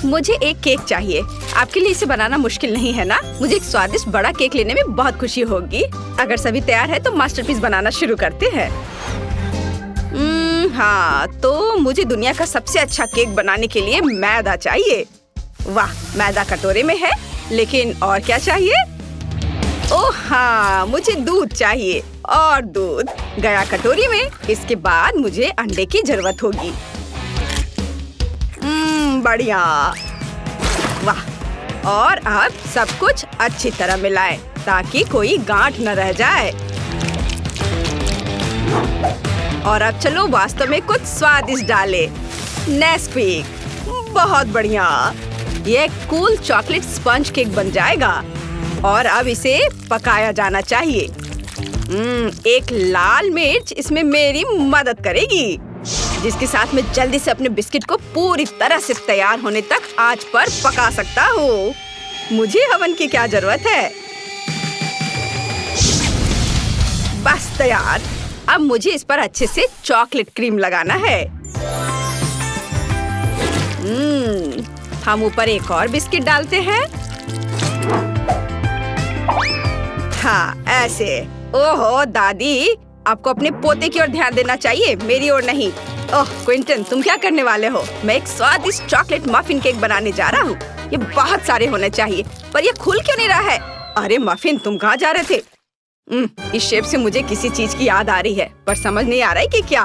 मुझे एक केक चाहिए। आपके लिए इसे बनाना मुश्किल नहीं है ना? मुझे एक स्वादिष्ट बड़ा केक लेने में बहुत खुशी होगी। अगर सभी तैयार है तो मास्टरपीस बनाना शुरू करते हैं। हाँ, तो मुझे दुनिया का सबसे अच्छा केक बनाने के लिए मैदा चाहिए। वाह, मैदा कटोरे में है, लेकिन और क्या चाहिए? ओह हाँ, मुझे दूध चाहिए और दूध गया कटोरी में। इसके बाद मुझे अंडे की जरूरत होगी। बढ़िया। वाह, और अब सब कुछ अच्छी तरह मिलाएं ताकि कोई गांठ न रह जाए। और अब चलो वास्तव में कुछ स्वादिष्ट डालें। नेस्क्विक, बहुत बढ़िया। ये कूल चॉकलेट स्पंज केक बन जाएगा। और अब इसे पकाया जाना चाहिए। एक लाल मिर्च इसमें मेरी मदद करेगी, जिसके साथ मैं जल्दी से अपने बिस्किट को पूरी तरह से तैयार होने तक आंच पर पका सकता हूँ। मुझे हवन की क्या जरूरत है? बस तैयार। अब मुझे इस पर अच्छे से चॉकलेट क्रीम लगाना है। हम ऊपर एक और बिस्किट डालते हैं। हाँ, ऐसे। ओहो दादी, आपको अपने पोते की ओर ध्यान देना चाहिए, मेरी ओर नहीं। ओह क्विंटन, तुम क्या करने वाले हो? मैं एक स्वादिष्ट चॉकलेट मफिन केक बनाने जा रहा हूँ। ये बहुत सारे होने चाहिए, पर ये खुल क्यों नहीं रहा है? अरे मफिन, तुम कहाँ जा रहे थे? इस शेप से मुझे किसी चीज की याद आ रही है, पर समझ नहीं आ रहा है कि क्या।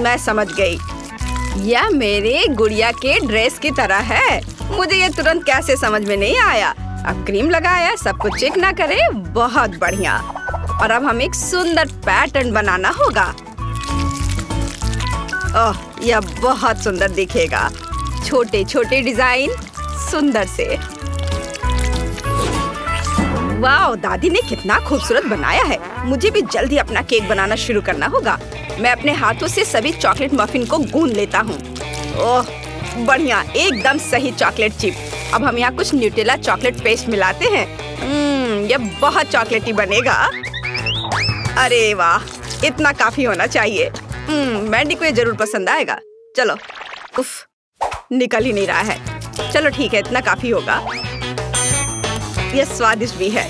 मैं समझ गई। यह मेरे गुड़िया के ड्रेस की तरह है। मुझे ये तुरंत कैसे समझ में नहीं आया। अब क्रीम लगाया, सब कुछ चेक ना करे। बहुत बढ़िया। और अब हमें एक सुंदर पैटर्न बनाना होगा। ओह, यह बहुत सुंदर दिखेगा। छोटे छोटे डिजाइन, सुंदर से। वाह, दादी ने कितना खूबसूरत बनाया है। मुझे भी जल्दी अपना केक बनाना शुरू करना होगा। मैं अपने हाथों से सभी चॉकलेट मफिन को गूंद लेता हूँ। ओह बढ़िया, एकदम सही चॉकलेट चिप। अब हम यहाँ कुछ न्यूटेला चॉकलेट पेस्ट मिलाते हैं। यह बहुत चॉकलेटी बनेगा। अरे वाह, इतना काफी होना चाहिए। मैंडी को ये जरूर पसंद आएगा। चलो, उफ, निकल ही नहीं रहा है। चलो ठीक है, इतना काफी होगा। यह स्वादिष्ट भी है।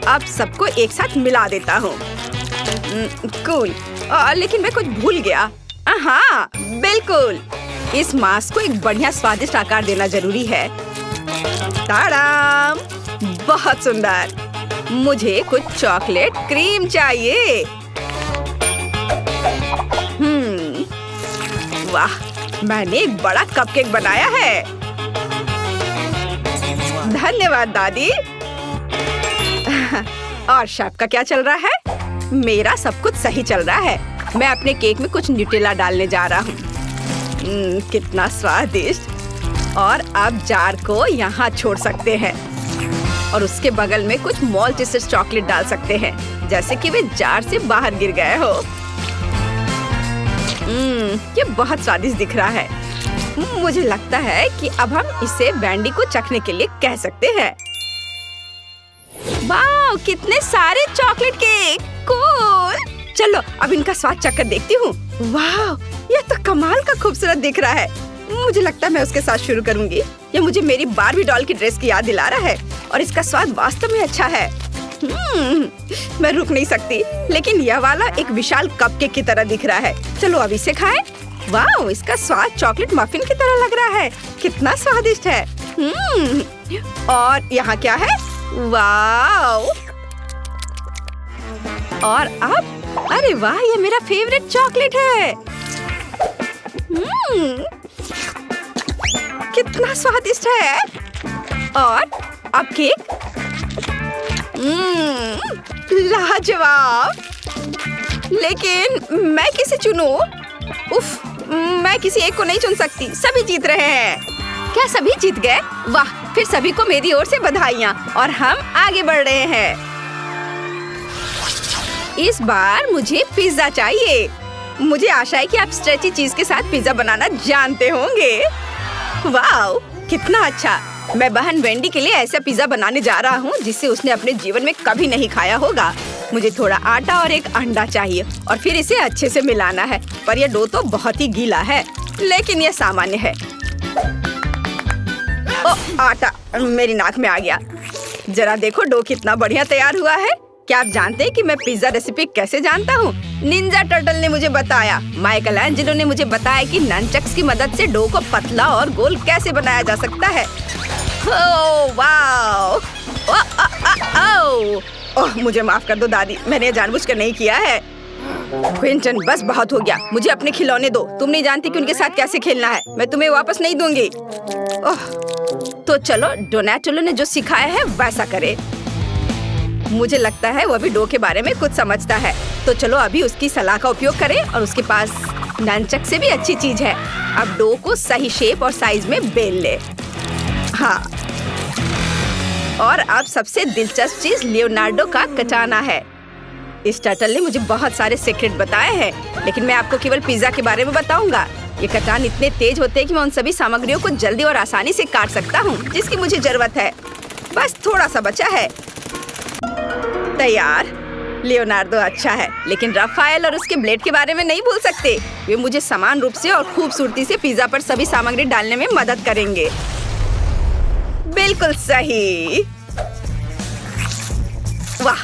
अब सबको एक साथ मिला देता हूँ। कूल। लेकिन मैं कुछ भूल गया। हाँ बिल्कुल, इस मास्क को एक बढ़िया स्वादिष्ट आकार देना जरूरी है। ताड़ाम, बहुत सुंदर। मुझे कुछ चॉकलेट क्रीम चाहिए। वाह, मैंने एक बड़ा कपकेक बनाया है। धन्यवाद दादी। और शेफ का क्या चल रहा है? मेरा सब कुछ सही चल रहा है। मैं अपने केक में कुछ न्यूटेला डालने जा रहा हूँ। कितना स्वादिष्ट। और अब जार को यहाँ छोड़ सकते हैं और उसके बगल में कुछ मॉल्टेसेड चॉकलेट डाल सकते हैं, जैसे कि वे जार से बाहर गिर गए हो। ये बहुत स्वादिष्ट दिख रहा है। मुझे लगता है कि अब हम इसे बैंडी को चखने के लिए कह सकते हैं। वाह, कितने सारे चॉकलेट केक। कूल। चलो अब इनका स्वाद चखकर देखती हूँ। वाह, यह तो कमाल का खूबसूरत दिख रहा है। मुझे लगता है मैं उसके साथ शुरू करूंगी। यह मुझे मेरी बार्बी डॉल की ड्रेस की याद दिला रहा है और इसका स्वाद वास्तव में अच्छा है। मैं रुक नहीं सकती। लेकिन यह वाला एक विशाल कपकेक की तरह दिख रहा है। चलो अब इसे खाएं। वाह, इसका स्वाद चॉकलेट मफिन की तरह लग रहा है। कितना स्वादिष्ट है। और यहाँ क्या है? वाह। और अब, अरे वाह, ये मेरा फेवरेट चॉकलेट है। कितना स्वादिष्ट है। और अब केक। लाजवाब। लेकिन मैं किसे चुनूं? उफ, मैं किसी एक को नहीं चुन सकती। सभी जीत रहे हैं। क्या सभी जीत गए? वाह, फिर सभी को मेरी ओर से बधाइयाँ। और हम आगे बढ़ रहे हैं। इस बार मुझे पिज्जा चाहिए। मुझे आशा है कि आप स्ट्रेची चीज के साथ पिज्जा बनाना जानते होंगे। वाह, कितना अच्छा। मैं बहन वेंडी के लिए ऐसा पिज्जा बनाने जा रहा हूँ जिसे उसने अपने जीवन में कभी नहीं खाया होगा। मुझे थोड़ा आटा और एक अंडा चाहिए और फिर इसे अच्छे से मिलाना है। पर यह डो तो बहुत ही गीला है, लेकिन यह सामान्य है। ओ आटा मेरी नाक में आ गया। जरा देखो डो कितना बढ़िया तैयार हुआ है। क्या आप जानते हैं कि मैं पिज्जा रेसिपी कैसे जानता हूँ? निंजा टर्टल ने मुझे बताया। माइकल एंजेलो ने मुझे बताया कि ननचक्स की मदद से डो को पतला और गोल कैसे बनाया जा सकता है। Oh wow! ओह मुझे माफ कर दो दादी, मैंने जानबूझकर नहीं किया है। क्विंटन बस बहुत हो गया, मुझे अपने खिलौने दो। तुम नहीं जानती कि उनके साथ कैसे खेलना है। मैं तुम्हें वापस नहीं दूंगी। ओह तो चलो डोनाटेलो ने जो सिखाया है वैसा करे। मुझे लगता है वो भी डो के बारे में कुछ समझता है। तो चलो अभी उसकी सलाह का उपयोग करें और उसके पास ननचक से भी अच्छी चीज है। अब डो को सही शेप और साइज में बेल ले। हाँ और अब सबसे दिलचस्प चीज लियोनार्डो का कटाना है। इस टर्टल ने मुझे बहुत सारे सीक्रेट बताए हैं, लेकिन मैं आपको केवल पिज्जा के बारे में बताऊंगा। ये कटान इतने तेज होते हैं कि मैं उन सभी सामग्रियों को जल्दी और आसानी से काट सकता हूँ जिसकी मुझे जरूरत है। बस थोड़ा सा बचा है। तैयार। लियोनार्डो अच्छा है, लेकिन राफेल और उसके ब्लेड के बारे में नहीं भूल सकते। वे मुझे समान रूप से और खूबसूरती से पिज्जा पर सभी सामग्री डालने में मदद करेंगे। बिल्कुल सही। वाह!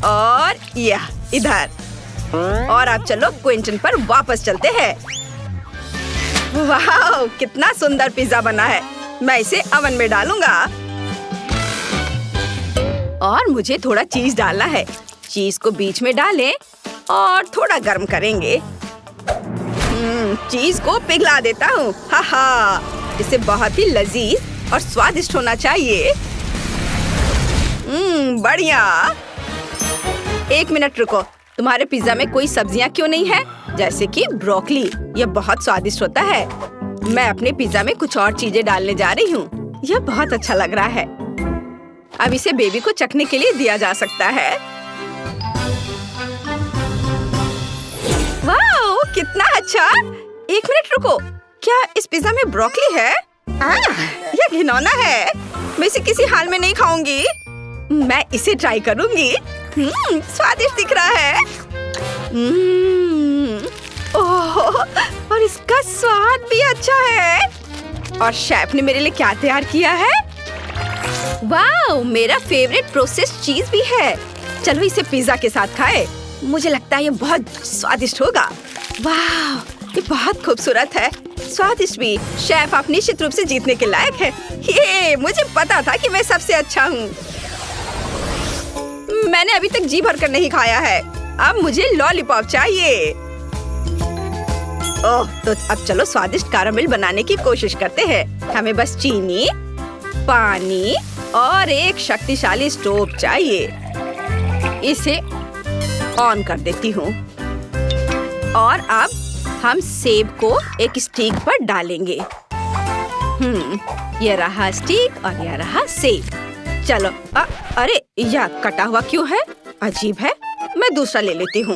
और यह इधर। और अब चलो क्विंटन पर वापस चलते हैं। वाह! कितना सुंदर पिज्जा बना है। मैं इसे ओवन में डालूंगा। और मुझे थोड़ा चीज डालना है। चीज को बीच में डालें और थोड़ा गर्म करेंगे। चीज को पिघला देता हूँ। हा इसे बहुत ही लजीज और स्वादिष्ट होना चाहिए। बढ़िया। एक मिनट रुको, तुम्हारे पिज्जा में कोई सब्जियां क्यों नहीं है? जैसे कि ब्रोकली, यह बहुत स्वादिष्ट होता है। मैं अपने पिज्जा में कुछ और चीजें डालने जा रही हूँ। यह बहुत अच्छा लग रहा है। अब इसे बेबी को चखने के लिए दिया जा सकता है। वाओ, कितना अच्छा! एक मिनट रुको, क्या इस पिज्जा में ब्रोकली है? यह घिनौना है। मैं इसे किसी हाल में नहीं खाऊंगी। मैं इसे ट्राई करूंगी। स्वादिष्ट दिख रहा है। ओह, और इसका स्वाद भी अच्छा है। और शेफ ने मेरे लिए क्या तैयार किया है? वाओ, मेरा फेवरेट प्रोसेस्ड चीज भी है। चलो इसे पिज्जा के साथ खाएं। मुझे लगता है ये बहुत स्वादिष्ट होगा। वाह, ये बहुत खूबसूरत है, स्वादिष्ट भी। शेफ आप निश्चित रूप से जीतने के लायक है। ये मुझे पता था कि मैं सबसे अच्छा हूँ। मैंने अभी तक जी भरकर नहीं खाया है। अब मुझे लॉलीपॉप चाहिए। ओह, तो अब चलो स्वादिष्ट कैरामेल बनाने की कोशिश करते हैं। हमें बस चीनी, पानी और एक शक्तिशाली स्टोव चाहिए। इसे ऑन कर देती हूँ। और अब हम सेब को एक स्टिक पर डालेंगे। ये रहा स्टिक और यह रहा सेब। चलो अरे यह कटा हुआ क्यों है? अजीब है। मैं दूसरा ले लेती हूँ।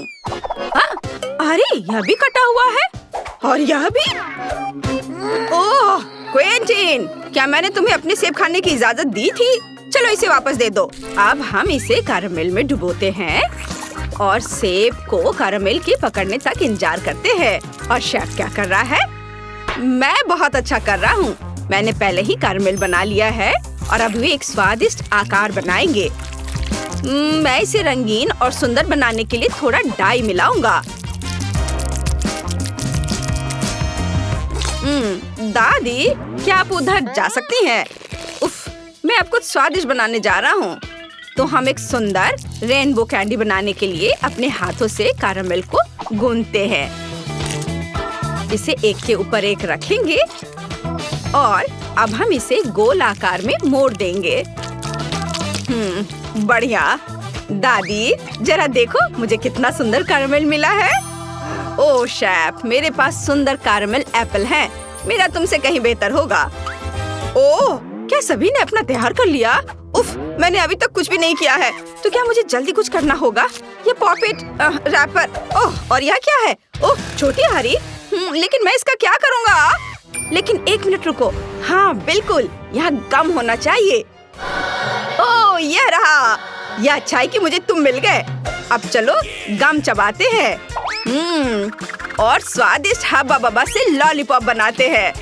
अरे यह भी कटा हुआ है और यह भी। ओह क्विंटन, क्या मैंने तुम्हें अपने सेब खाने की इजाजत दी थी? चलो इसे वापस दे दो। अब हम इसे कैरामेल में डुबोते हैं और सेब को कैरामेल के पकड़ने तक इंतजार करते हैं। और शेफ क्या कर रहा है? मैं बहुत अच्छा कर रहा हूँ। मैंने पहले ही कैरामेल बना लिया है और अब वे एक स्वादिष्ट आकार बनाएंगे। मैं इसे रंगीन और सुंदर बनाने के लिए थोड़ा डाई मिलाऊंगा। दादी, क्या आप उधर जा सकती हैं? उफ, मैं अब कुछ स्वादिष्ट बनाने जा रहा हूँ। तो हम एक सुंदर रेनबो कैंडी बनाने के लिए अपने हाथों से कैरामेल को गूंथते हैं। इसे एक के ऊपर एक रखेंगे और अब हम इसे गोल आकार में मोड़ देंगे। बढ़िया। दादी, जरा देखो मुझे कितना सुंदर कैरामेल मिला है। ओह शेफ, मेरे पास सुंदर कैरामेल एप्पल है। मेरा तुमसे कहीं बेहतर होगा। ओह, क्या सभी ने अपना तैयार कर लिया? उफ, मैंने अभी तक कुछ भी नहीं किया है। तो क्या मुझे जल्दी कुछ करना होगा? ये पॉपिट रैपर। ओह, और यह क्या है? ओह, छोटी हरी। लेकिन मैं इसका क्या करूँगा? लेकिन एक मिनट रुको। हाँ बिल्कुल, यह गम होना चाहिए। ओह, यह रहा। यह अच्छा है कि मुझे तुम मिल गए। अब चलो गम चबाते हैं। और स्वादिष्ट हब्बा बब्बा से लॉलीपॉप बनाते हैं।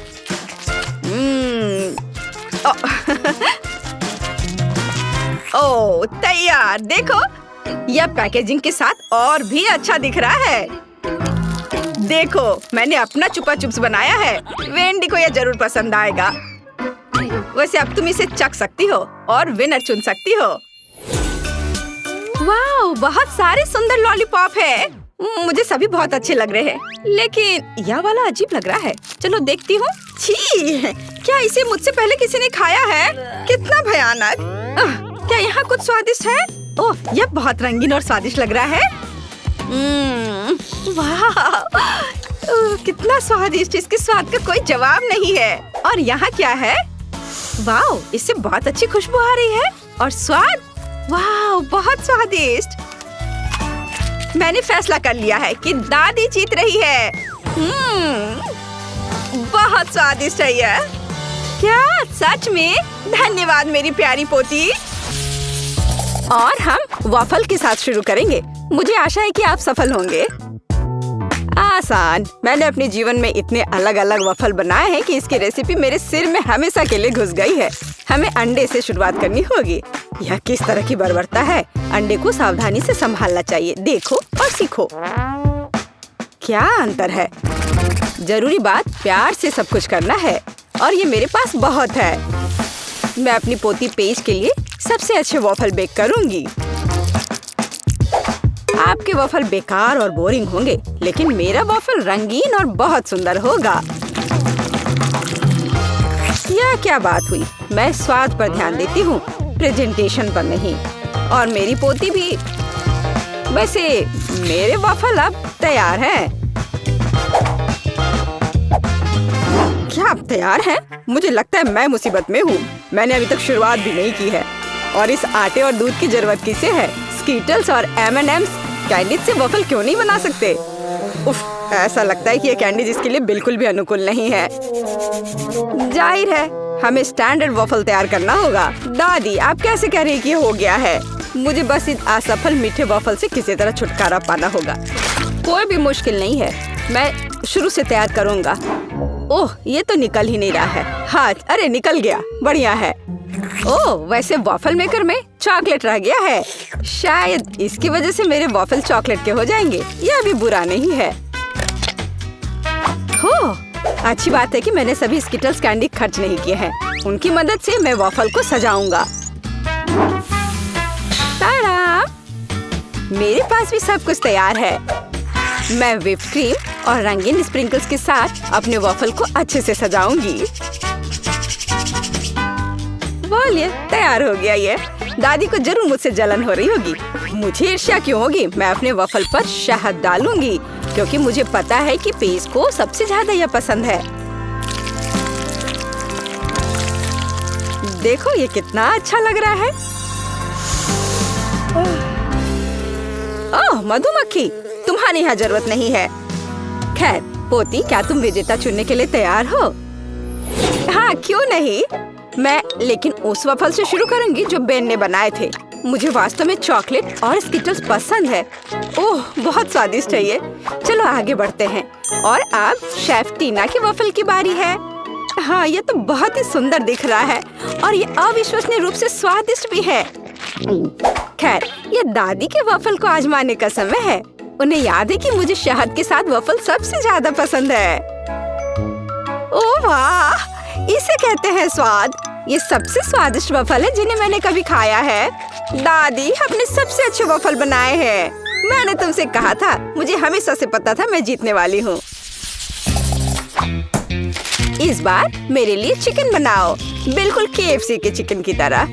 ओह तैयार। देखो, यह पैकेजिंग के साथ और भी अच्छा दिख रहा है। देखो, मैंने अपना चुपा चुप्स बनाया है। वेंडी को यह जरूर पसंद आएगा। वैसे अब तुम इसे चख सकती हो और विनर चुन सकती हो। वाह, बहुत सारे सुंदर लॉलीपॉप है। मुझे सभी बहुत अच्छे लग रहे हैं, लेकिन यह वाला अजीब लग रहा है। चलो देखती हूँ। छी, क्या इसे मुझसे पहले किसी ने खाया है? कितना भयानक। क्या यहाँ कुछ स्वादिष्ट है? ओह, यह बहुत रंगीन और स्वादिष्ट लग रहा है। वाह, कितना स्वादिष्ट। इसके स्वाद का कोई जवाब नहीं है। और यहाँ क्या है? वाह, इससे बहुत अच्छी खुशबू आ रही है। और स्वाद, वाह, बहुत स्वादिष्ट। मैंने फैसला कर लिया है कि दादी जीत रही है। बहुत स्वादिष्ट है यह। क्या सच में? धन्यवाद मेरी प्यारी पोती। और हम वॉफल के साथ शुरू करेंगे। मुझे आशा है कि आप सफल होंगे। आसान। मैंने अपने जीवन में इतने अलग अलग वॉफल बनाए हैं कि इसकी रेसिपी मेरे सिर में हमेशा के लिए घुस गई है। हमें अंडे से शुरुआत करनी होगी। यह किस तरह की बर्बरता है। अंडे को सावधानी से संभालना चाहिए। देखो और सीखो। क्या अंतर है। जरूरी बात प्यार से सब कुछ करना है। और ये मेरे पास बहुत है। मैं अपनी पोती पेज के लिए सबसे अच्छे वॉफल बेक करूंगी। आपके वॉफल बेकार और बोरिंग होंगे, लेकिन मेरा वॉफल रंगीन और बहुत सुंदर होगा। यह क्या बात हुई? मैं स्वाद पर ध्यान देती हूँ, प्रेजेंटेशन पर नहीं। और मेरी पोती भी। वैसे मेरे वॉफल अब तैयार हैं। क्या आप तैयार हैं? मुझे लगता है मैं मुसीबत में हूँ। मैंने अभी तक शुरुआत भी नहीं की है। और इस आटे और दूध की जरूरत किसे है? स्कीटल्स और M&M's कैंडी से वॉफल क्यों नहीं बना सकते? उफ, ऐसा लगता है कि ये कैंडी जिसके लिए बिल्कुल भी अनुकूल नहीं है। जाहिर है हमें स्टैंडर्ड वॉफल तैयार करना होगा। दादी, आप कैसे कह रही हैं कि ये हो गया है? मुझे बस इस असफल मीठे वॉफल से किसी तरह छुटकारा पाना होगा। कोई भी मुश्किल नहीं है, मैं शुरू से तैयार करूँगा। ओह, ये तो निकल ही नहीं रहा है। हाथ, अरे निकल गया। बढ़िया है। ओह, वैसे वॉफल मेकर में चॉकलेट रह गया है। शायद इसकी वजह से मेरे वॉफल चॉकलेट के हो जाएंगे। यह भी बुरा नहीं है। हो, अच्छी बात है कि मैंने सभी स्किटल्स कैंडी खर्च नहीं किए हैं। उनकी मदद से मैं वॉफल को सजाऊंगा। ताड़ा! मेरे पास भी सब कुछ तैयार है। मैं व्हिप क्रीम और रंगीन स्प्रिंकल्स के साथ अपने वॉफल को अच्छे से सजाऊंगी। बोलिए, तैयार हो गया ये। दादी को जरूर मुझसे जलन हो रही होगी। मुझे ईर्ष्या क्यों होगी? मैं अपने वॉफल पर शहद डालूंगी, क्योंकि मुझे पता है कि पेज को सबसे ज्यादा यह पसंद है। देखो ये कितना अच्छा लग रहा है। ओह, मधुमक्खी, तुम्हारी यहाँ जरूरत नहीं है। खैर पोती, क्या तुम विजेता चुनने के लिए तैयार हो? हाँ, क्यों नहीं। मैं लेकिन उस वॉफल से शुरू करूंगी जो बेन ने बनाए थे। मुझे वास्तव में चॉकलेट और स्किटल्स पसंद है। ओह, बहुत स्वादिष्ट है ये। चलो आगे बढ़ते हैं। और अब शेफ टीना की वॉफल की बारी है। हाँ, ये तो बहुत ही सुंदर दिख रहा है और ये अविश्वसनीय रूप से स्वादिष्ट भी है। खैर, ये दादी के वॉफल को आजमाने का समय है। उन्हें याद है कि मुझे शहद के साथ वॉफल सबसे ज्यादा पसंद है। ओह वाह, इसे कहते हैं स्वाद। ये सबसे स्वादिष्ट वॉफल है जिन्हें मैंने कभी खाया है। दादी, हमने सबसे अच्छे वॉफल बनाए हैं। मैंने तुमसे कहा था, मुझे हमेशा से पता था मैं जीतने वाली हूँ। इस बार मेरे लिए चिकन बनाओ, बिल्कुल KFC के चिकन की तरह।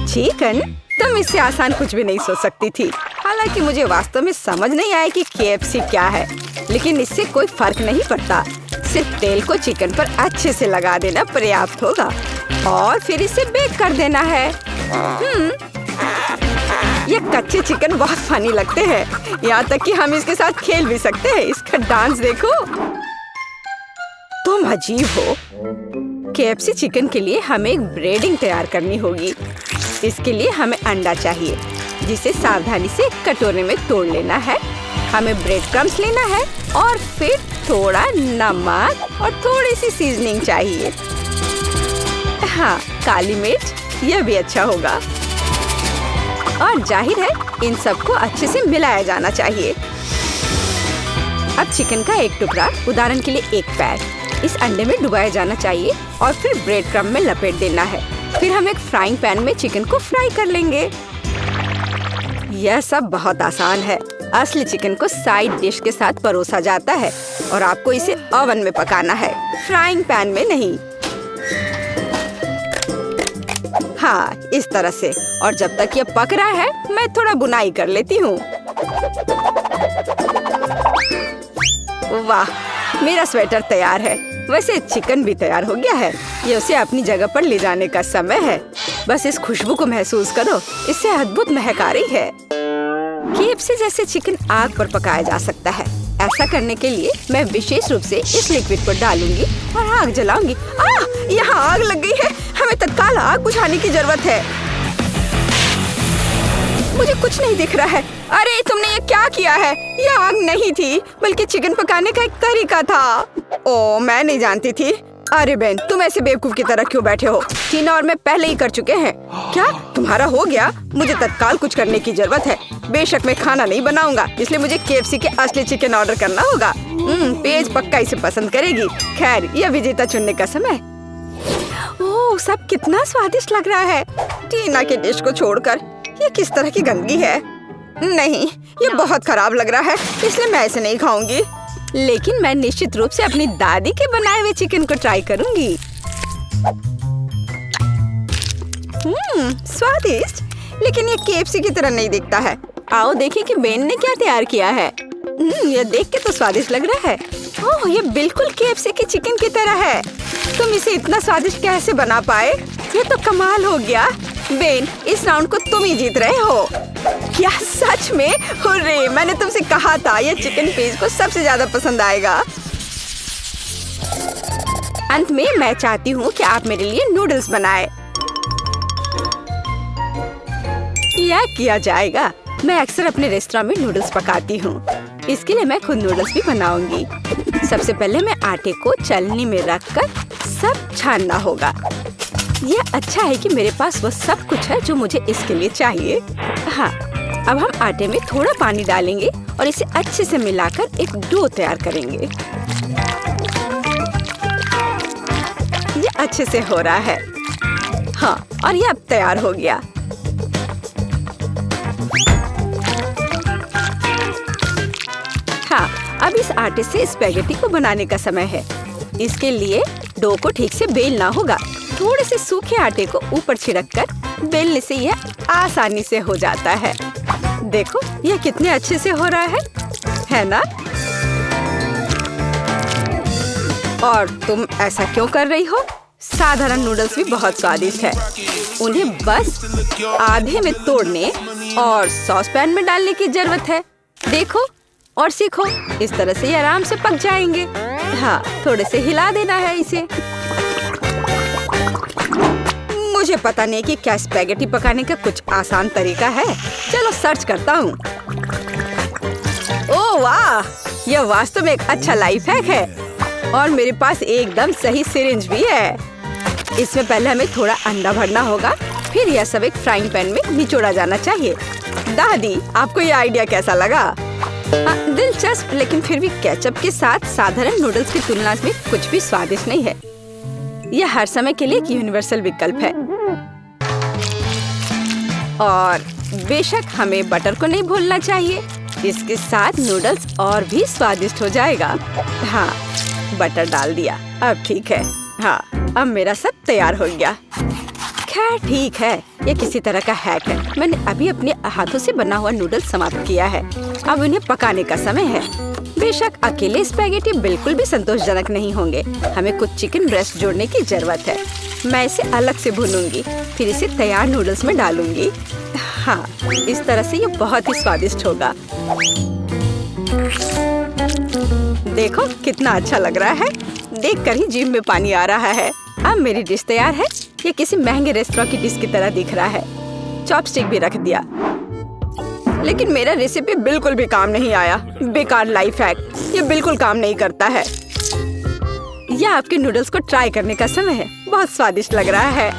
चिकन? तुम इससे आसान कुछ भी नहीं सोच सकती थी। हालांकि मुझे वास्तव में समझ नहीं आया कि KFC क्या है, लेकिन इससे कोई फर्क नहीं पड़ता। सिर्फ तेल को चिकन पर अच्छे से लगा देना पर्याप्त होगा और फिर इसे बेक कर देना है। ये कच्चे चिकन बहुत फनी लगते हैं, यहाँ तक कि हम इसके साथ खेल भी सकते हैं। इसका डांस देखो। तुम अजीब हो। KFC चिकन के लिए हमें एक ब्रेडिंग तैयार करनी होगी। इसके लिए हमें अंडा चाहिए, जिसे सावधानी से कटोरे में तोड़ लेना है। हमें ब्रेड क्रम्स लेना है और फिर थोड़ा नमक और थोड़ी सी सीजनिंग चाहिए। हाँ, काली मिर्च, यह भी अच्छा होगा। और जाहिर है इन सबको अच्छे से मिलाया जाना चाहिए। अब चिकन का एक टुकड़ा, उदाहरण के लिए एक पैर, इस अंडे में डुबाया जाना चाहिए और फिर ब्रेड क्रम्ब में लपेट देना है। फिर हम एक फ्राइंग पैन में चिकन को फ्राई कर लेंगे। यह सब बहुत आसान है। असली चिकन को साइड डिश के साथ परोसा जाता है और आपको इसे ओवन में पकाना है, फ्राइंग पैन में नहीं। हाँ, इस तरह से। और जब तक ये पक रहा है मैं थोड़ा बुनाई कर लेती हूँ। वाह, मेरा स्वेटर तैयार है। वैसे चिकन भी तैयार हो गया है। ये उसे अपनी जगह पर ले जाने का समय है। बस इस खुशबू को महसूस करो, इससे अद्भुत महक आ रही है। KFC जैसे चिकन आग पर पकाया जा सकता है। ऐसा करने के लिए मैं विशेष रूप से इस लिक्विड को डालूंगी और आग जलाऊंगी। यहाँ आग लग गई है। हमें तत्काल आग बुझाने की जरूरत है। मुझे कुछ नहीं दिख रहा है। अरे तुमने ये क्या किया है? ये आग नहीं थी बल्कि चिकन पकाने का एक तरीका था। ओ, मैं नहीं जानती थी। अरे बहन, तुम ऐसे बेवकूफ की तरह क्यों बैठे हो? टीना और मैं पहले ही कर चुके हैं। क्या तुम्हारा हो गया? मुझे तत्काल कुछ करने की जरूरत है। बेशक मैं खाना नहीं बनाऊंगा, इसलिए मुझे KFC के असली चिकन ऑर्डर करना होगा। पेज पक्का इसे पसंद करेगी। खैर, यह विजेता चुनने का समय। ओह, सब कितना स्वादिष्ट लग रहा है। टीना के डिश को छोड़कर ये किस तरह की गंदगी है? नहीं, ये बहुत खराब लग रहा है, इसलिए मैं इसे नहीं खाऊंगी। लेकिन मैं निश्चित रूप से अपनी दादी के बनाए हुए चिकन को ट्राई करूंगी। स्वादिष्ट, लेकिन ये KFC की तरह नहीं दिखता है। आओ देखें कि बेन ने क्या तैयार किया है। यह देख के तो स्वादिष्ट लग रहा है। ओह, ये बिल्कुल KFC के चिकन की तरह है। तुम इसे इतना स्वादिष्ट कैसे बना पाए? ये तो कमाल हो गया। बेन, इस राउंड को तुम ही जीत रहे हो। क्या सच में? हुर्रे, मैंने तुमसे कहा था यह चिकन पेज को सबसे ज्यादा पसंद आएगा। अंत में मैं चाहती हूँ कि आप मेरे लिए नूडल्स बनाएं। यह किया जाएगा। मैं अक्सर अपने रेस्टोरेंट में नूडल्स पकाती हूँ। इसके लिए मैं खुद नूडल्स भी बनाऊंगी। सबसे पहले मैं आटे को चलनी में रखकर सब छानना होगा। यह अच्छा है कि मेरे पास वो सब कुछ है जो मुझे इसके लिए चाहिए। हाँ, अब हम आटे में थोड़ा पानी डालेंगे और इसे अच्छे से मिलाकर एक डो तैयार करेंगे। ये अच्छे से हो रहा है। हाँ, और ये अब तैयार हो गया। हाँ, अब इस आटे से स्पैगेटी को बनाने का समय है। इसके लिए डो को ठीक से बेलना होगा। थोड़े से सूखे आटे को ऊपर छिड़ककर बेलने से यह आसानी से हो जाता है। देखो, यह कितने अच्छे से हो रहा है ना? और तुम ऐसा क्यों कर रही हो? साधारण नूडल्स भी बहुत स्वादिष्ट है। उन्हें बस आधे में तोड़ने और सॉस पैन में डालने की जरूरत है। देखो और सीखो, इस तरह से ये आराम से पक जाएंगे। हाँ, थोड़े से हिला देना है इसे। मुझे पता नहीं कि क्या स्पैगेटी पकाने का कुछ आसान तरीका है। चलो सर्च करता हूँ। ओह वाह, यह वास्तव में एक अच्छा लाइफ हैक है। और मेरे पास एकदम सही सिरिंज भी है। इसमें पहले हमें थोड़ा अंडा भरना होगा, फिर यह सब एक फ्राइंग पैन में निचोड़ा जाना चाहिए। दादी, आपको यह आइडिया कैसा लगा? दिलचस्प, लेकिन फिर भी केचप के साथ साधारण नूडल्स की तुलना में कुछ भी स्वादिष्ट नहीं है। यह हर समय के लिए एक यूनिवर्सल विकल्प है। और बेशक हमें बटर को नहीं भूलना चाहिए। इसके साथ नूडल्स और भी स्वादिष्ट हो जाएगा। हाँ, बटर डाल दिया। अब ठीक है। हाँ, अब मेरा सब तैयार हो गया। खैर ठीक है, ये किसी तरह का हैक है। मैंने अभी अपने हाथों से बना हुआ नूडल्स समाप्त किया है। अब उन्हें पकाने का समय है। बेशक अकेले स्पैगेटी बिल्कुल भी संतोषजनक नहीं होंगे। हमें कुछ चिकन ब्रेस्ट जोड़ने की जरूरत है। मैं इसे अलग से भूनूंगी, फिर इसे तैयार नूडल्स में डालूंगी। हाँ, इस तरह से ये बहुत ही स्वादिष्ट होगा। देखो कितना अच्छा लग रहा है। देखकर ही जीभ में पानी आ रहा है। अब मेरी डिश तैयार है। ये किसी महंगे रेस्टोरेंट की डिश की तरह दिख रहा है। चॉपस्टिक भी रख दिया। लेकिन मेरा रेसिपी बिल्कुल भी काम नहीं आया। बेकार लाइफ हैक, ये बिल्कुल काम नहीं करता है। यह आपके नूडल्स को ट्राई करने का समय है। बहुत स्वादिष्ट लग रहा है,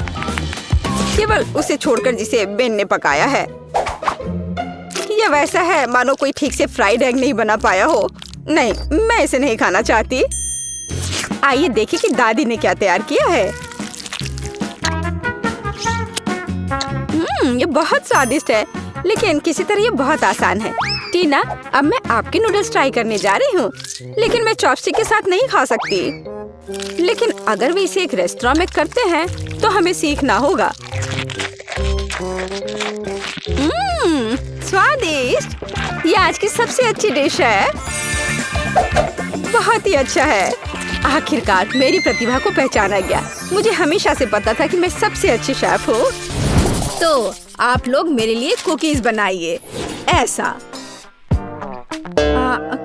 केवल उसे छोड़कर जिसे बेन ने पकाया है। यह वैसा है मानो कोई ठीक से फ्राइड एग नहीं बना पाया हो। नहीं, मैं इसे नहीं खाना चाहती। आइए देखें कि दादी ने क्या तैयार किया है। ये बहुत स्वादिष्ट है, लेकिन किसी तरह ये बहुत आसान है। टीना, अब मैं आपके नूडल्स ट्राई करने जा रही हूँ, लेकिन मैं चॉपस्टिक के साथ नहीं खा सकती। लेकिन अगर वे इसे एक रेस्टोरेंट में करते हैं तो हमें सीखना होगा। स्वादिष्ट! ये आज की सबसे अच्छी डिश है। बहुत ही अच्छा है। आखिरकार मेरी प्रतिभा को पहचाना गया। मुझे हमेशा से पता था कि मैं सबसे अच्छी शेफ हूँ। तो आप लोग मेरे लिए कुकीज बनाइए। ऐसा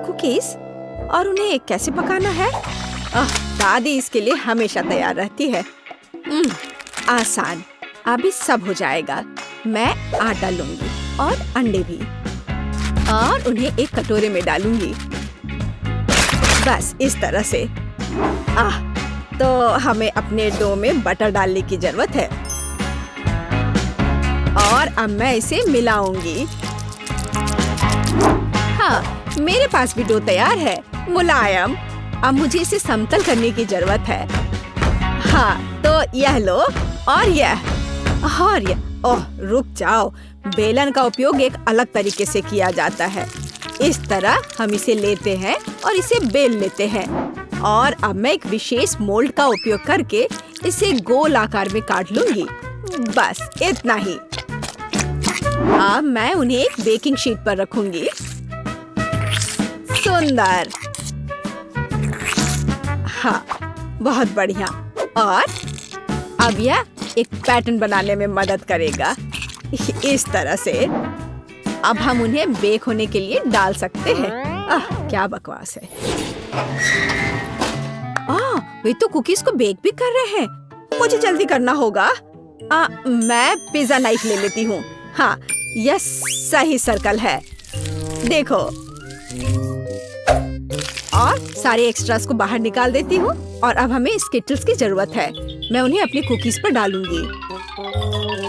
कुकीज, और उन्हें कैसे पकाना है? दादी इसके लिए हमेशा तैयार रहती है। आसान, अभी सब हो जाएगा। मैं आटा लूंगी और अंडे भी, और उन्हें एक कटोरे में डालूंगी। बस इस तरह से। तो हमें अपने डो में बटर डालने की जरूरत है, और अब मैं इसे मिलाऊंगी। हाँ, मेरे पास भी डो तैयार है, मुलायम। अब मुझे इसे समतल करने की जरूरत है। हाँ, तो यह लो, और यह। ओह, रुक जाओ। बेलन का उपयोग एक अलग तरीके से किया जाता है। इस तरह हम इसे लेते हैं और इसे बेल लेते हैं, और अब मैं एक विशेष मोल्ड का उपयोग करके इसे गोल आकार में काट लूंगी। बस इतना ही। अब मैं उन्हें एक बेकिंग शीट पर रखूंगी। सुंदर। हाँ, बहुत बढ़िया। और अब यह एक पैटर्न बनाने में मदद करेगा। इस तरह से अब हम उन्हें बेक होने के लिए डाल सकते हैं। क्या बकवास है। वे तो कुकीज को बेक भी कर रहे हैं। मुझे जल्दी करना होगा। मैं पिज्जा नाइफ ले लेती हूँ। हाँ, यह सही सर्कल है। देखो, और सारे एक्स्ट्रास को बाहर निकाल देती हूँ। और अब हमें स्किटल्स की जरूरत है। मैं उन्हें अपनी कुकीज पर डालूंगी।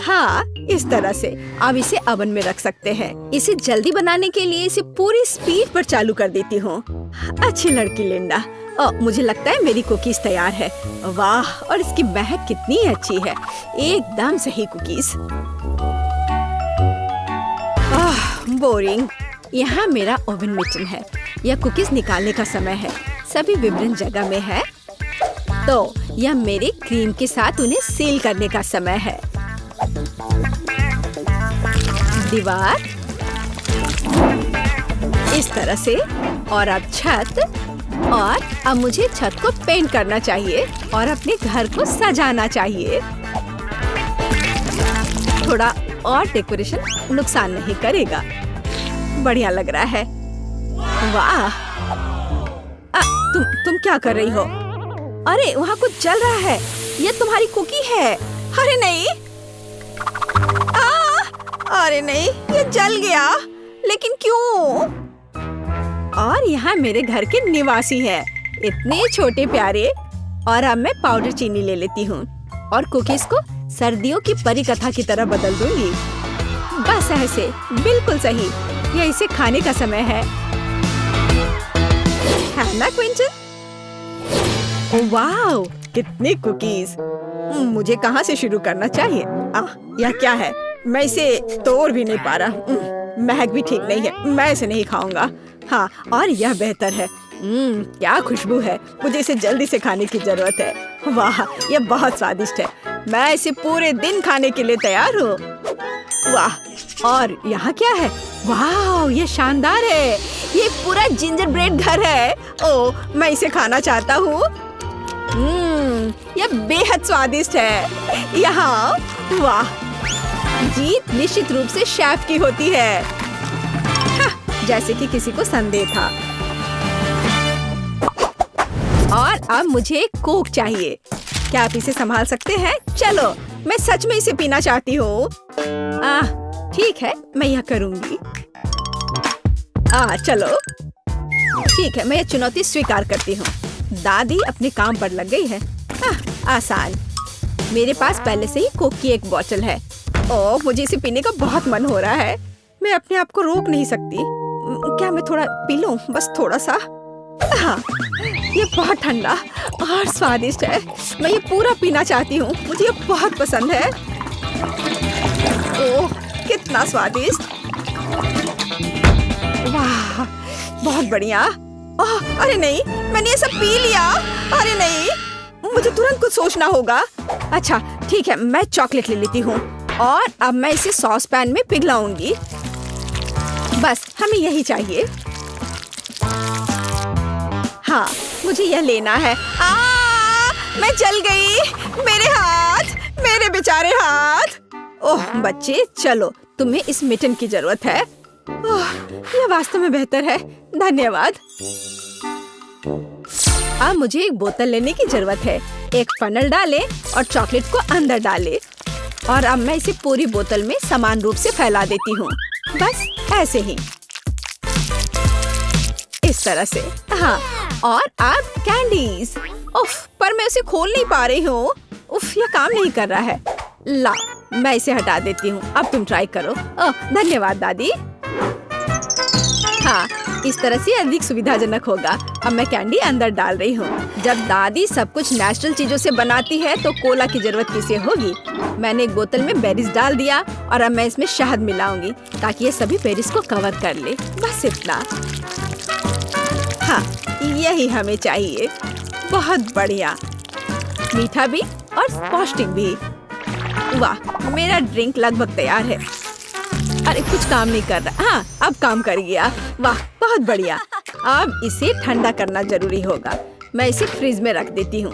हाँ, इस तरह से। अब इसे ओवन में रख सकते हैं। इसे जल्दी बनाने के लिए इसे पूरी स्पीड पर चालू कर देती हूँ। अच्छी लड़की लिंडा। मुझे लगता है मेरी कुकीज तैयार है। वाह, और इसकी महक कितनी अच्छी है। एकदम सही कुकीज। बोरिंग। यहाँ मेरा ओवन मिटन है। यह कुकीज निकालने का समय है। सभी विभिन्न जगह में है। तो यह मेरे क्रीम के साथ उन्हें सील करने का समय है। दीवार इस तरह से, और अब छत। और अब मुझे छत को पेंट करना चाहिए और अपने घर को सजाना चाहिए। थोड़ा और डेकोरेशन नुकसान नहीं करेगा। बढ़िया लग रहा है। वाह! तुम क्या कर रही हो? अरे, वहाँ कुछ जल रहा है। ये तुम्हारी कुकी है। अरे नहीं! अरे नहीं, ये जल गया। लेकिन क्यों? और यहाँ मेरे घर के निवासी हैं। इतने छोटे प्यारे। और अब मैं पाउडर चीनी ले लेती हूँ और कुकीज को सर्दियों की परी कथा की तरह बदल दूंगी। बस ऐसे, बिल्कुल सही। यह इसे खाने का समय है ना क्विंटन? ओह वाह, कितनी कुकीज। मुझे कहाँ से शुरू करना चाहिए? यह क्या है? मैं इसे तोड़ भी नहीं पा रहा। महक भी ठीक नहीं है। मैं इसे नहीं खाऊंगा। हाँ, और यह बेहतर है। क्या खुशबू है। मुझे इसे जल्दी से खाने की जरूरत है। वाह, यह बहुत स्वादिष्ट है। मैं इसे पूरे दिन खाने के लिए तैयार हूँ। वाह, और यहाँ क्या है? वाह, ये शानदार है। ये पूरा जिंजर ब्रेड घर है। ओह, मैं इसे खाना चाहता हूँ। यह बेहद स्वादिष्ट है। यहाँ, वाह, जीत निश्चित रूप से शेफ की होती है। जैसे कि किसी को संदेह था। और अब मुझे एक कोक चाहिए। क्या आप इसे संभाल सकते हैं? चलो, मैं सच में इसे पीना चाहती हूँ। ठीक है, मैं यह करूँगी। चलो, ठीक है, मैं यह चुनौती स्वीकार करती हूँ। दादी अपने काम पर लग गई है। आसान। मेरे पास पहले से ही कोक की एक बोतल है। ओह, मुझे इसे पीने का बहुत मन हो रहा है। मैं अपने आप को रोक नहीं सकती। क्या मैं थोड़ा पी लूं? बस थोड़ा सा। हाँ, ये बहुत ठंडा और स्वादिष्ट है। मैं ये पूरा पीना चाहती हूँ। मुझे ये बहुत पसंद है। ओह, कितना स्वादिष्ट। वाह, बहुत बढ़िया। ओह, अरे नहीं, मैंने ये सब पी लिया। अरे नहीं, मुझे तुरंत कुछ सोचना होगा। अच्छा ठीक है, मैं चॉकलेट ले लेती हूँ और अब मैं इसे सॉस पैन में पिघलाऊंगी। बस हमें यही चाहिए। हाँ, मुझे यह लेना है। मैं जल गई। मेरे हाथ, मेरे बेचारे हाथ। ओह बच्चे, चलो, तुम्हें इस मिटन की जरूरत है। ओह, यह वास्तव में बेहतर है। धन्यवाद। अब मुझे एक बोतल लेने की जरूरत है। एक फनल डालें और चॉकलेट को अंदर डालें। और अब मैं इसे पूरी बोतल में समान रूप से फैला देती हूँ। बस ऐसे ही, इस तरह से। हाँ, और अब कैंडीज। उफ, पर मैं इसे खोल नहीं पा रही हूँ। उफ, यह काम नहीं कर रहा है। ला, मैं इसे हटा देती हूँ। अब तुम ट्राई करो। ओह, धन्यवाद दादी। हाँ, इस तरह से अधिक सुविधाजनक होगा। अब मैं कैंडी अंदर डाल रही हूँ। जब दादी सब कुछ नेचुरल चीजों से बनाती है तो कोला की जरूरत किसे होगी। मैंने एक बोतल में बेरीज डाल दिया और अब मैं इसमें शहद मिलाऊंगी ताकि ये सभी बेरीज को कवर कर ले। बस इतना। हाँ, यही हमें चाहिए। बहुत बढ़िया, मीठा भी और पौष्टिक भी। वाह, मेरा ड्रिंक लगभग तैयार है। अरे कुछ काम नहीं कर रहा। हाँ, अब काम कर गया। वाह, बहुत बढ़िया। अब इसे ठंडा करना जरूरी होगा। मैं इसे फ्रिज में रख देती हूँ।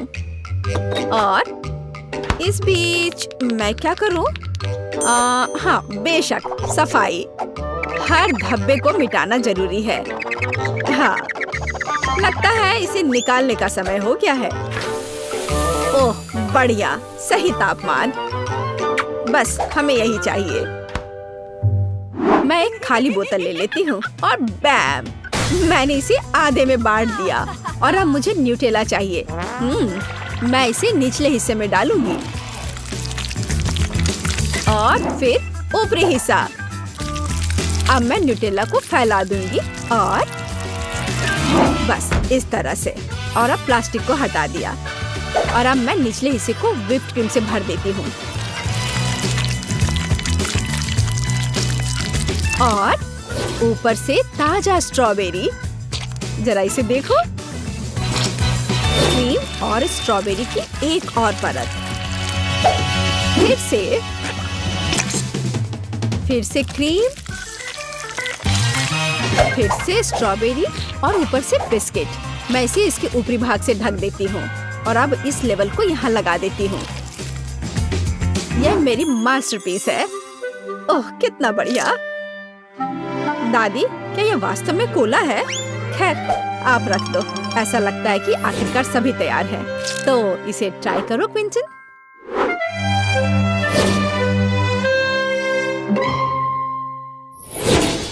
और इस बीच मैं क्या करूँ? हाँ, बेशक, सफाई। हर धब्बे को मिटाना जरूरी है। हाँ, लगता है इसे निकालने का समय हो गया है। ओह बढ़िया, सही तापमान। बस हमें यही चाहिए। मैं एक खाली बोतल ले लेती हूँ और बैम, मैंने इसे आधे में बांट दिया। और अब मुझे न्यूटेला चाहिए। मैं इसे निचले हिस्से में डालूंगी और फिर ऊपरी हिस्सा। अब मैं न्यूटेला को फैला दूंगी और बस इस तरह से। और अब प्लास्टिक को हटा दिया और अब मैं निचले हिस्से को व्हिप्ड क्रीम से भर देती हूँ। और ऊपर से ताजा स्ट्रॉबेरी। जरा इसे देखो। क्रीम और स्ट्रॉबेरी की एक और परत। फिर से क्रीम, फिर से स्ट्रॉबेरी और ऊपर से बिस्किट। मैं इसे इसके ऊपरी भाग से ढक देती हूँ और अब इस लेवल को यहाँ लगा देती हूँ। यह मेरी मास्टरपीस है। ओह कितना बढ़िया। दादी, क्या यह वास्तव में कोला है? खैर, आप रख दो। ऐसा लगता है कि आखिरकार सभी तैयार है। तो इसे ट्राई करो क्विंटन।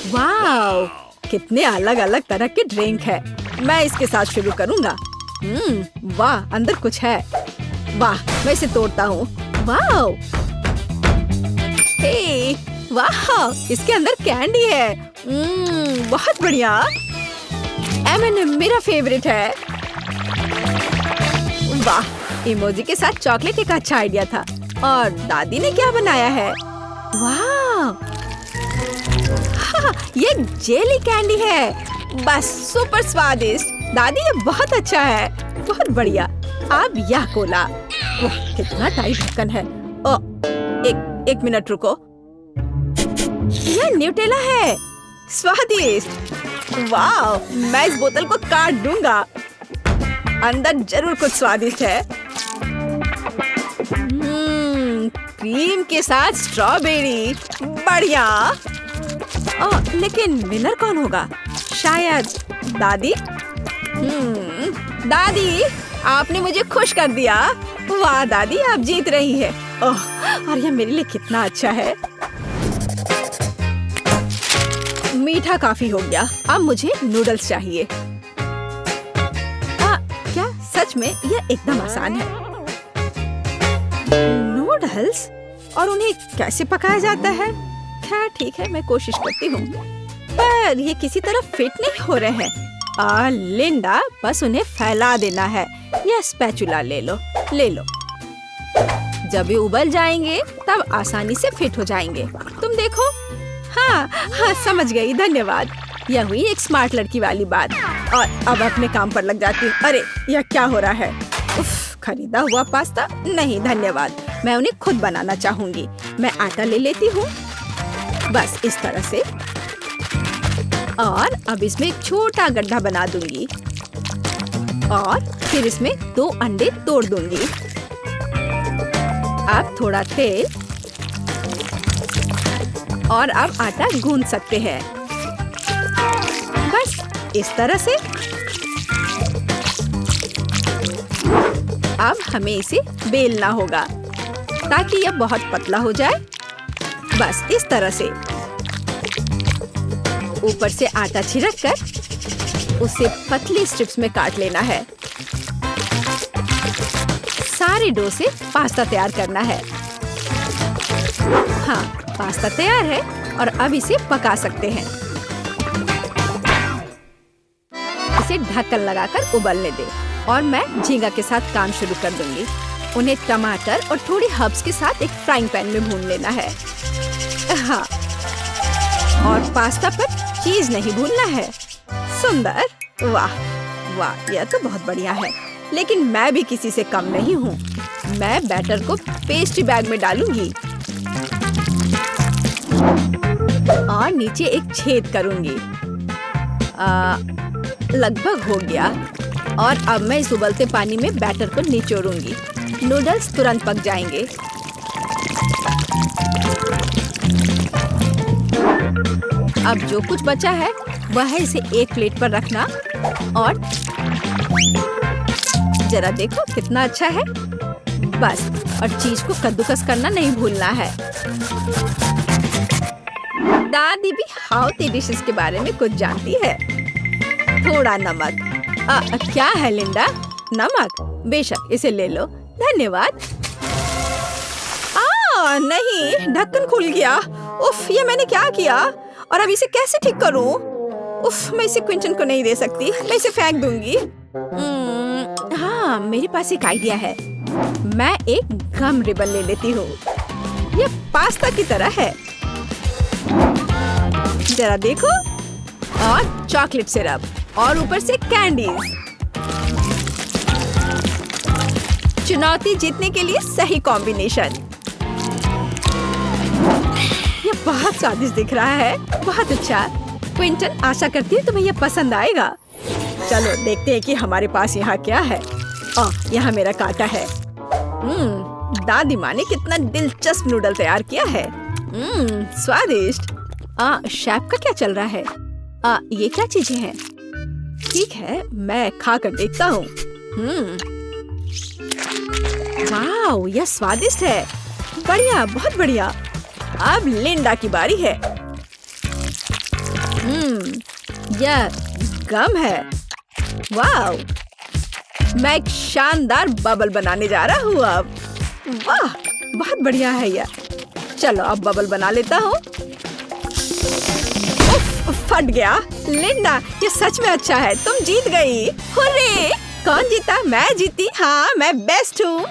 वाओ, कितने अलग अलग तरह के ड्रिंक है। मैं इसके साथ शुरू करूंगा। वाह, अंदर कुछ है। वाह, मैं इसे तोड़ता हूँ। वाओ, हे, वाह, इसके अंदर कैंडी है। बहुत बढ़िया। M&M मेरा फेवरेट है। वाह, इमोजी के साथ चॉकलेट एक अच्छा आइडिया था। और दादी ने क्या बनाया है? वाह, हाँ, ये जेली कैंडी है। बस सुपर स्वादिष्ट। दादी, ये बहुत अच्छा है। बहुत बढ़िया। अब यह कोला। ओह, कितना टाइट ढक्कन है। एक मिनट रुको। यह न्यूटेला है। स्वादिष्ट। वाह, मैं इस बोतल को काट दूंगा। अंदर जरूर कुछ स्वादिष्ट है। क्रीम के साथ स्ट्रॉबेरी। बढ़िया। लेकिन विनर कौन होगा? शायद दादी। दादी, आपने मुझे खुश कर दिया। वाह दादी, आप जीत रही है। ओह, और यह मेरे लिए कितना अच्छा है। मीठा काफी हो गया। अब मुझे नूडल्स चाहिए। क्या सच में यह एकदम आसान है। नूडल्स, और उन्हें कैसे पकाया जाता है? खैर ठीक है, मैं कोशिश करती हूँ, पर ये किसी तरह फिट नहीं हो रहे हैं। लिंडा, बस उन्हें फैला देना है। यह स्पैचुला ले लो। जब ये उबल जाएंगे तब आसानी से फिट हो जाएंगे। तुम देखो। हाँ, समझ गई, धन्यवाद। यह हुई एक स्मार्ट लड़की वाली बात। और अब अपने काम पर लग जाती हूँ। अरे यह क्या हो रहा है? उफ, खरीदा हुआ पास्ता? नहीं धन्यवाद, मैं उन्हें खुद बनाना चाहूंगी। मैं आटा ले लेती हूँ, बस इस तरह से, और अब इसमें एक छोटा गड्ढा बना दूंगी और फिर इसमें 2 अंडे तोड़ दूंगी। अब थोड़ा तेल, और अब आटा गूंद सकते हैं, बस इस तरह से। अब हमें इसे बेलना होगा ताकि यह बहुत पतला हो जाए, बस इस तरह से। ऊपर से आटा छिड़क कर उसे पतली स्ट्रिप्स में काट लेना है। सारे डो से पास्ता तैयार करना है। हाँ, पास्ता तैयार है और अब इसे पका सकते हैं। इसे ढक्कन लगाकर उबलने दे और मैं झींगा के साथ काम शुरू कर दूंगी। उन्हें टमाटर और थोड़ी हर्ब्स के साथ एक फ्राइंग पैन में भून लेना है। हाँ, और पास्ता पर चीज नहीं भूलना है। सुंदर, वाह वाह, यह तो बहुत बढ़िया है। लेकिन मैं भी किसी से कम नहीं हूँ। मैं बैटर को पेस्ट्री बैग में डालूंगी और नीचे एक छेद करूंगी। लगभग हो गया। और अब मैं इस उबलते पानी में बैटर को निचोड़ूंगी। नूडल्स तुरंत पक जाएंगे। अब जो कुछ बचा है वह है इसे एक प्लेट पर रखना, और जरा देखो कितना अच्छा है। बस, और चीज को कद्दूकस करना नहीं भूलना है। दादी भी हाउती डिशेस के बारे में कुछ जानती है। थोड़ा नमक। क्या है लिंडा? नमक? बेशक, इसे ले लो, धन्यवाद। नहीं, ढक्कन खुल गया। उफ, ये मैंने क्या किया? और अब इसे कैसे ठीक करूं? उफ, मैं इसे क्विंटन को नहीं दे सकती। मैं इसे फेंक दूंगी। हाँ, मेरे पास एक आइडिया है। मैं एक गम रिबन ले लेती हूँ। ये पास्ता की तरह है, जरा देखो। और चॉकलेट सिरप, और ऊपर से कैंडीज। चुनौती जीतने के लिए सही कॉम्बिनेशन। ये बहुत स्वादिष्ट दिख रहा है। बहुत अच्छा। क्विंटन, आशा करती हूँ तुम्हें यह पसंद आएगा। चलो देखते हैं कि हमारे पास यहाँ क्या है। यहाँ मेरा कांटा है। दादी माँ ने कितना दिलचस्प नूडल तैयार किया है। स्वादिष्ट। शेफ का क्या चल रहा है? ये क्या चीजें हैं? ठीक है, मैं खा कर देखता हूँ। वाह, यह स्वादिष्ट है। बढ़िया, बहुत बढ़िया। अब लिंडा की बारी है। यह गम है। वाह, मैं एक शानदार बबल बनाने जा रहा हूँ अब। वाह, बहुत बढ़िया है यह। चलो अब बबल बना लेता हूँ। फट गया। लिंडा, ये सच में अच्छा है। तुम जीत गई। हुर्रे! कौन जीता? मैं जीती। हाँ, मैं बेस्ट हूँ।